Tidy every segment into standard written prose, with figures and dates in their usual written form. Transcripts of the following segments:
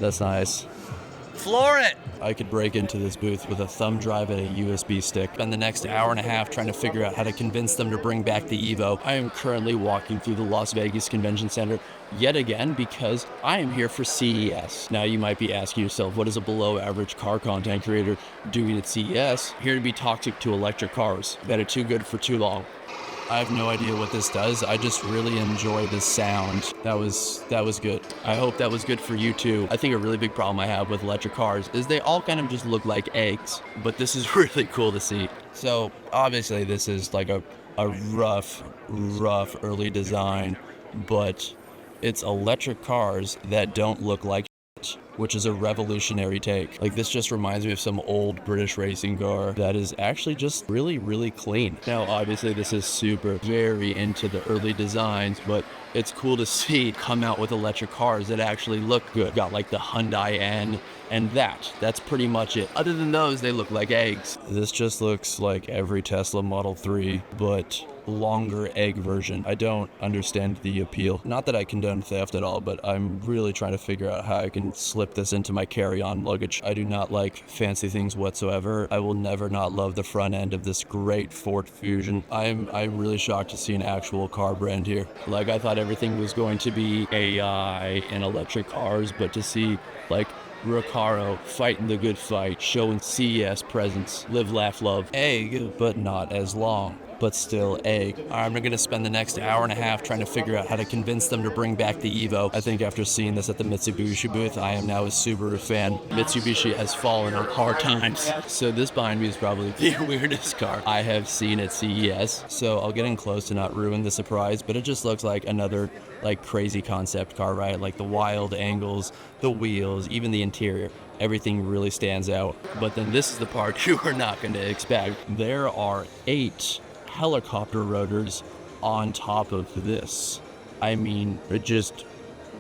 That's nice. Floor it! I could break into this booth with a thumb drive and a USB stick. Spend the next hour and a half trying to figure out how to convince them to bring back the Evo. I am currently walking through the Las Vegas Convention Center yet again because I am here for CES. Now you might be asking yourself, what is a below average car content creator doing at CES? Here to be toxic to electric cars. Better too good for too long. I have no idea what this does. I just really enjoy the sound. That was good. I hope that was good for you too. I think a really big problem I have with electric cars is they all kind of just look like eggs, but this is really cool to see. So obviously this is like a rough early design, but it's electric cars that don't look like shit, which is a revolutionary take. Like, this just reminds me of some old British racing car that is actually just really clean. Now, obviously, this is very into the early designs, but it's cool to see come out with electric cars that actually look good. Got like the Hyundai N, and that's pretty much it. Other than those, they look like eggs. This just looks like every Tesla Model 3, but longer egg version. I don't understand the appeal. Not that I condone theft at all, but I'm really trying to figure out how I can slip this into my carry-on luggage. I do not like fancy things whatsoever. I will never not love the front end of this great Ford Fusion. I'm really shocked to see an actual car brand here. Like, I thought everything was going to be AI and electric cars, but to see like Recaro fighting the good fight, showing CES presence, live, laugh, love, egg, but not as long. But still egg. I'm gonna spend the next hour and a half trying to figure out how to convince them to bring back the Evo. I think after seeing this at the Mitsubishi booth, I am now a Subaru fan. Mitsubishi has fallen on hard times. So this behind me is probably the weirdest car I have seen at CES. So I'll get in close to not ruin the surprise, but it just looks like another like crazy concept car, right? Like the wild angles, the wheels, even the interior. Everything really stands out. But then this is the part you are not going to expect. There are 8 helicopter rotors on top of this. I mean, it just,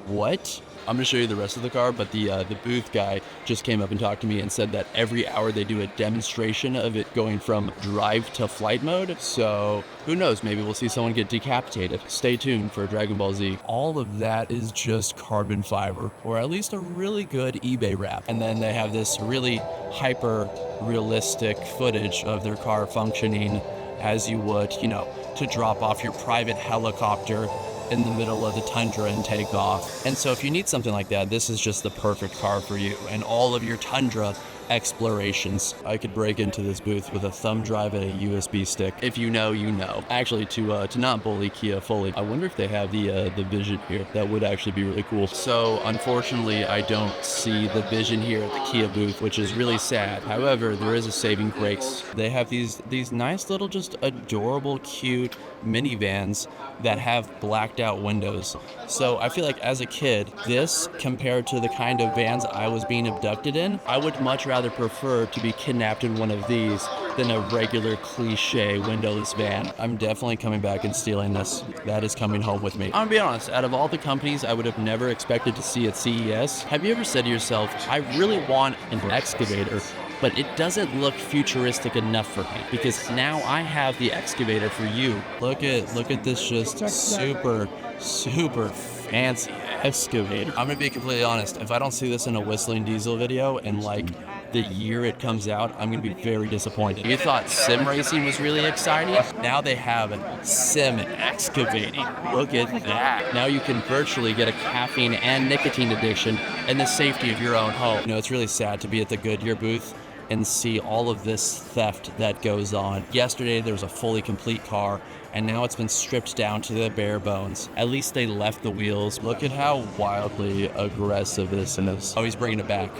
what? I'm gonna show you the rest of the car, but the booth guy just came up and talked to me and said that every hour they do a demonstration of it going from drive to flight mode. So who knows, maybe we'll see someone get decapitated. Stay tuned for Dragon Ball Z. All of that is just carbon fiber, or at least a really good eBay wrap. And then they have this really hyper realistic footage of their car functioning as you would, to drop off your private helicopter in the middle of the tundra and take off. And so if you need something like that, this is just the perfect car for you and all of your tundra explorations. I could break into this booth with a thumb drive and a USB stick. If you know, you know. Actually, to not bully Kia fully, I wonder if they have the Vision here. That would actually be really cool. So unfortunately, I don't see the Vision here at the Kia booth, which is really sad. However, there is a saving grace. They have these nice little, just adorable, cute minivans that have blacked out windows. So I feel like as a kid, this compared to the kind of vans I was being abducted in, I would much rather prefer to be kidnapped in one of these than a regular cliche windowless van. I'm definitely coming back and stealing this. That is coming home with me. I'm gonna be honest, out of all the companies I would have never expected to see at CES, have you ever said to yourself, I really want an excavator, but it doesn't look futuristic enough for me because now I have the excavator for you. Look at this just super fancy excavator. I'm gonna be completely honest, if I don't see this in a Whistling Diesel video and like the year it comes out, I'm gonna be very disappointed. You thought sim racing was really exciting? Now they have sim excavating. Look at that. Now you can virtually get a caffeine and nicotine addiction in the safety of your own home. It's really sad to be at the Goodyear booth and see all of this theft that goes on. Yesterday there was a fully complete car, and now it's been stripped down to the bare bones. At least they left the wheels. Look at how wildly aggressive this is. Oh, he's bringing it back.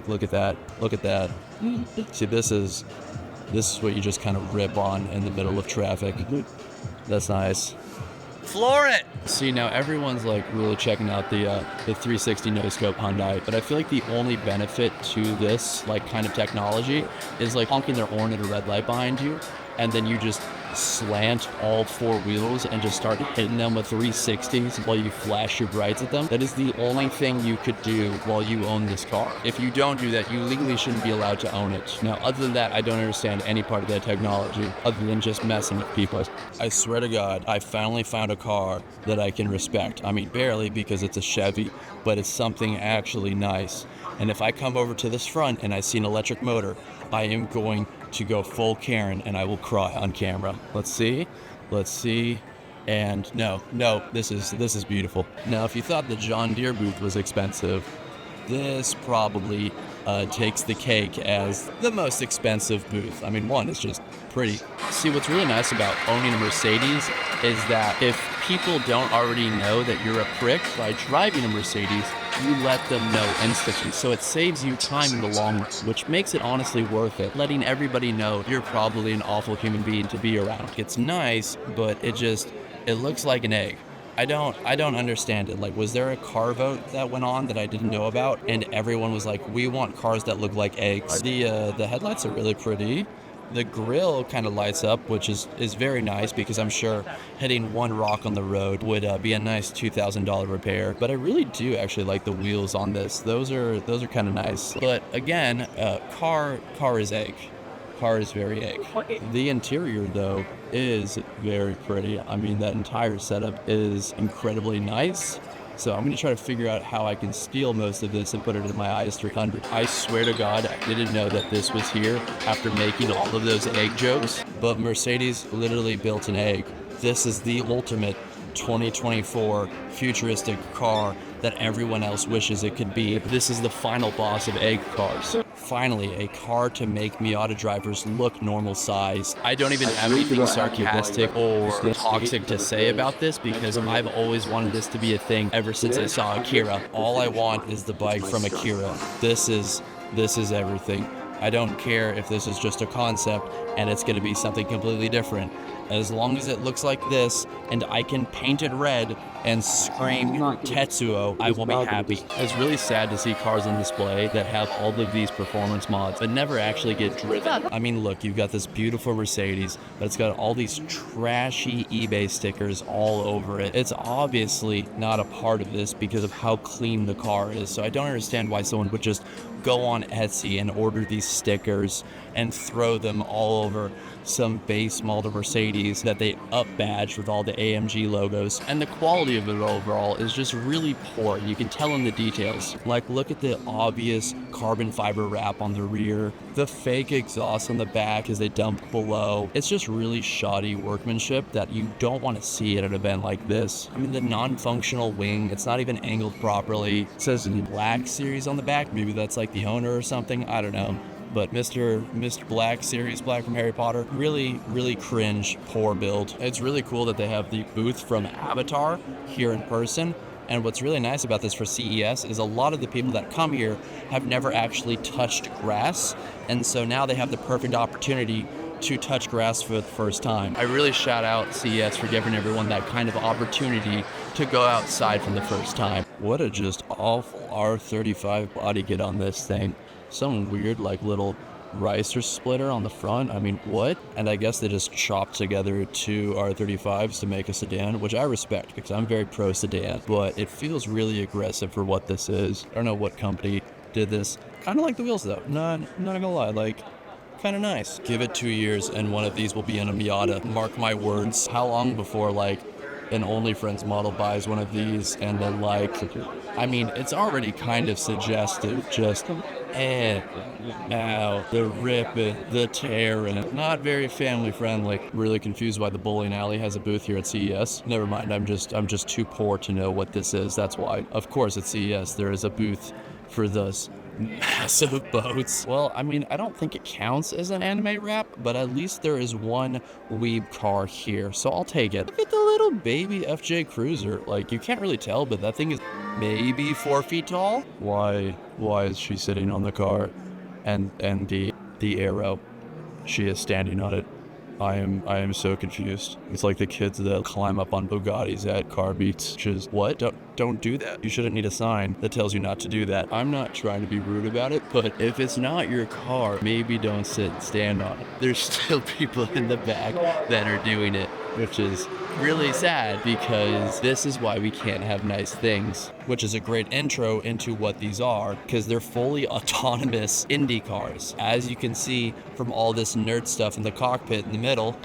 Look at that. See, this is what you just kind of rip on in the middle of traffic. That's nice. Floor it! See, now everyone's like really checking out the 360 no-scope Hyundai, but I feel like the only benefit to this like kind of technology is like honking their horn at a red light behind you, and then you just slant all four wheels and just start hitting them with 360s while you flash your brights at them. That is the only thing you could do while you own this car. If you don't do that, you legally shouldn't be allowed to own it. Now, other than that, I don't understand any part of that technology other than just messing with people. I swear to God, I finally found a car that I can respect. I mean, barely, because it's a Chevy, but it's something actually nice. And if I come over to this front and I see an electric motor, I am going to go full Karen and I will cry on camera. Let's see. And no, this is beautiful. Now, if you thought the John Deere booth was expensive, this probably takes the cake as the most expensive booth. I mean, one, it's just pretty. See, what's really nice about owning a Mercedes is that if people don't already know that you're a prick by driving a Mercedes, you let them know instantly. So it saves you time in the long run, which makes it honestly worth it. Letting everybody know you're probably an awful human being to be around. It's nice, but it looks like an egg. I don't understand it. Like, was there a car vote that went on that I didn't know about? And everyone was like, we want cars that look like eggs. The headlights are really pretty. The grill kind of lights up, which is very nice, because I'm sure hitting one rock on the road would be a nice $2,000 repair. But I really do actually like the wheels on this. Those are kind of nice. But again, car is egg. Car is very egg. The interior, though, is very pretty. I mean, that entire setup is incredibly nice. So I'm going to try to figure out how I can steal most of this and put it in my IS300. I swear to God, I didn't know that this was here after making all of those egg jokes, but Mercedes literally built an egg. This is the ultimate 2024 futuristic car that everyone else wishes it could be. This is the final boss of egg cars. Finally, a car to make Miata drivers look normal size. I don't even have anything sarcastic or toxic to say about this, because I've always wanted this to be a thing ever since I saw Akira. All I want is the bike from Akira. This is everything. I don't care if this is just a concept and it's going to be something completely different. As long as it looks like this and I can paint it red and scream Tetsuo, I will be happy. It's really sad to see cars on display that have all of these performance mods but never actually get driven. I mean, look, you've got this beautiful Mercedes, but it's got all these trashy eBay stickers all over it. It's obviously not a part of this because of how clean the car is. So I don't understand why someone would just go on Etsy and order these stickers and throw them all over some base model Mercedes that they up-badged with all the AMG logos. And the quality of it overall is just really poor. You can tell in the details. Like, look at the obvious carbon fiber wrap on the rear, the fake exhaust on the back as they dump below. It's just really shoddy workmanship that you don't want to see at an event like this. I mean, the non-functional wing, it's not even angled properly. It says Black Series on the back. Maybe that's like the owner or something. I don't know. But Mr. Black Series, Black from Harry Potter, really cringe, poor build. It's really cool that they have the booth from Avatar here in person. And what's really nice about this for CES is a lot of the people that come here have never actually touched grass. And so now they have the perfect opportunity to touch grass for the first time. I really shout out CES for giving everyone that kind of opportunity to go outside for the first time. What a just awful R35 body kit on this thing. Some weird like little ricer splitter on the front. I mean, what? And I guess they just chopped together two R35s to make a sedan, which I respect because I'm very pro sedan, but it feels really aggressive for what this is. I don't know what company did this. Kind of like the wheels though. Not gonna lie, like, kind of nice. Give it 2 years and one of these will be in a Miata. Mark my words. How long before like an OnlyFriends model buys one of these and then like, I mean, it's already kind of suggestive, just now the ripping, the tearing, not very family friendly. Really confused why the bowling alley has a booth here at CES. Never mind, I'm just too poor to know what this is. That's why. Of course, at CES there is a booth for those massive boats. Well, I mean, I don't think it counts as an anime wrap, but at least there is one weeb car here, so I'll take it. Look at the little baby FJ Cruiser. Like, you can't really tell, but that thing is maybe 4 feet tall. Why is she sitting on the car and the arrow? She is standing on it. I am so confused. It's like the kids that climb up on Bugattis at car beats, which is what? Don't do that. You shouldn't need a sign that tells you not to do that. I'm not trying to be rude about it, but if it's not your car, maybe don't sit and stand on it. There's still people in the back that are doing it, which is really sad because this is why we can't have nice things, which is a great intro into what these are, because they're fully autonomous Indy cars. As you can see from all this nerd stuff in the cockpit in the middle,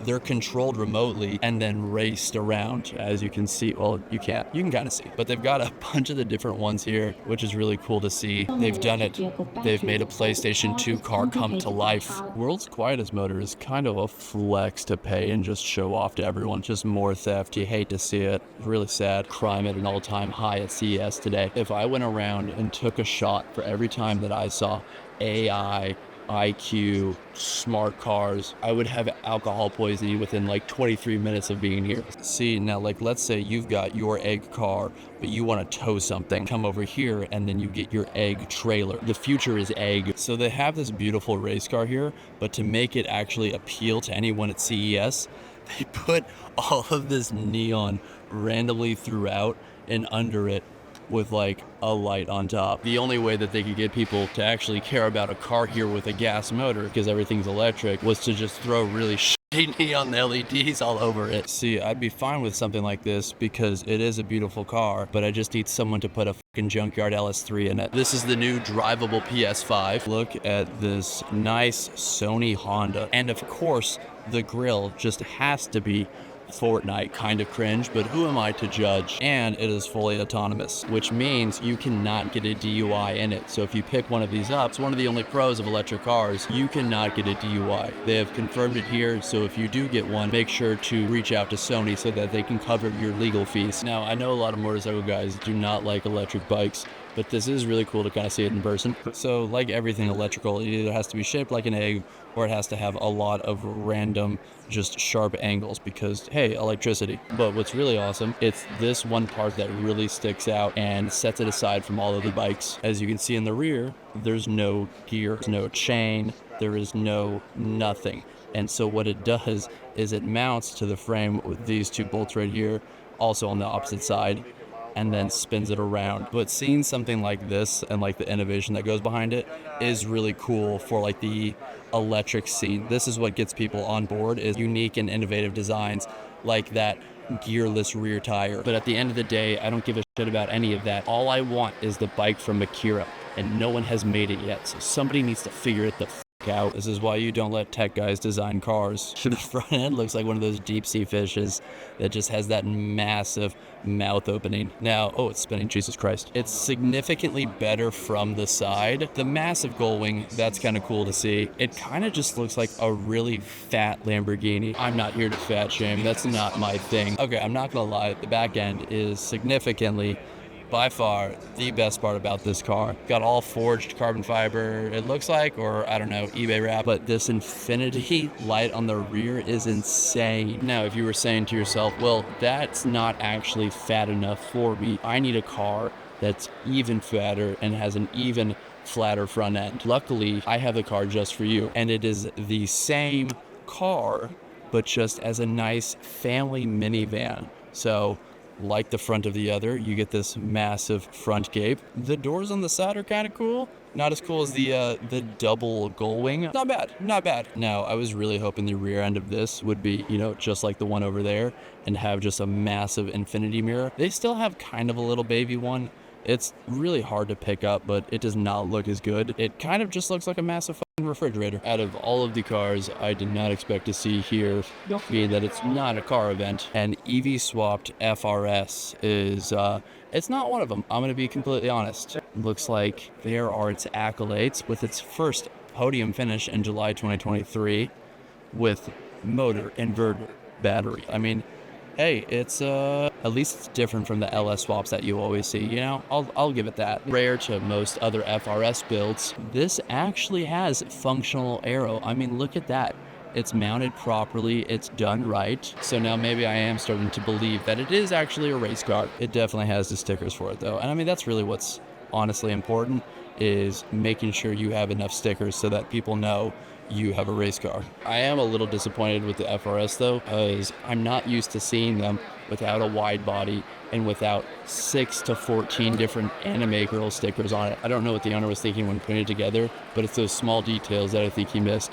they're controlled remotely and then raced around. As you can see, well, you can kind of see, but they've got a bunch of the different ones here, which is really cool to see. They've done it. They've made a PlayStation 2 car come to life. World's quietest motor is kind of a flex to pay and just show off to everyone. Just more theft. You hate to see it. Really sad. Crime at an all-time high at CES today. If I went around and took a shot for every time that I saw AI, IQ, smart cars, I would have alcohol poisoning within like 23 minutes of being here. See, now, like, let's say you've got your egg car, but you want to tow something. Come over here and then you get your egg trailer. The future is egg. So they have this beautiful race car here, but to make it actually appeal to anyone at CES, they put all of this neon randomly throughout and under it with like a light on top. The only way that they could get people to actually care about a car here with a gas motor, because everything's electric, was to just throw really shitty neon LEDs all over it. See, I'd be fine with something like this because it is a beautiful car, but I just need someone to put a fucking junkyard LS3 in it. This is the new drivable PS5. Look at this nice Sony Honda. And of course, the grille just has to be Fortnite kind of cringe, but who am I to judge? And it is fully autonomous, which means you cannot get a DUI in it. So if you pick one of these up, it's one of the only pros of electric cars, you cannot get a DUI. They have confirmed it here, so if you do get one, make sure to reach out to Sony so that they can cover your legal fees. Now, I know a lot of motorcycle guys do not like electric bikes, but this is really cool to kind of see it in person. So like everything electrical, it either has to be shaped like an egg or it has to have a lot of random, just sharp angles because, hey, electricity. But what's really awesome, it's this one part that really sticks out and sets it aside from all of the bikes. As you can see in the rear, there's no gear, there's no chain, there is no nothing. And so what it does is it mounts to the frame with these two bolts right here, also on the opposite side, and then spins it around. But seeing something like this and like the innovation that goes behind it is really cool for like the electric scene. This is what gets people on board, is unique and innovative designs like that gearless rear tire. But at the end of the day, I don't give a shit about any of that. All I want is the bike from Akira, and no one has made it yet. So somebody needs to figure it the out. This is why you don't let tech guys design cars. The front end looks like one of those deep sea fishes that just has that massive mouth opening. Now, oh, it's spinning, Jesus Christ. It's significantly better from the side. The massive gull wing, that's kind of cool to see. It kind of just looks like a really fat Lamborghini. I'm not here to fat shame. That's not my thing. Okay, I'm not gonna lie. The back end is significantly, by far, the best part about this car. Got all forged carbon fiber, it looks like, or I don't know, eBay wrap. But this infinity light on the rear is insane. Now, if you were saying to yourself, well, that's not actually fat enough for me. I need a car that's even fatter and has an even flatter front end. Luckily, I have the car just for you. And it is the same car, but just as a nice family minivan. So, like the front of the other, you get this massive front gape. The doors on the side are kind of cool. Not as cool as the double gull wing. Not bad, not bad. Now, I was really hoping the rear end of this would be, you know, just like the one over there and have just a massive infinity mirror. They still have kind of a little baby one. It's really hard to pick up, but it does not look as good. It kind of just looks like a massive fucking refrigerator. Out of all of the cars, I did not expect to see here, being that it's not a car event, an EV swapped FRS is, it's not one of them. I'm going to be completely honest. Looks like there are its accolades with its first podium finish in July 2023 with motor, inverter, battery. I mean, hey, it's at least it's different from the LS swaps that you always see, you know? I'll give it that. Rare to most other FRS builds, this actually has functional aero. I mean, look at that. It's mounted properly, it's done right. So now maybe I am starting to believe that it is actually a race car. It definitely has the stickers for it though. And I mean, that's really what's honestly important. is making sure you have enough stickers so that people know you have a race car. I am a little disappointed with the FRS though, because I'm not used to seeing them without a wide body and without 6 to 14 different anime girl stickers on it. I don't know what the owner was thinking when putting it together, but it's those small details that I think he missed.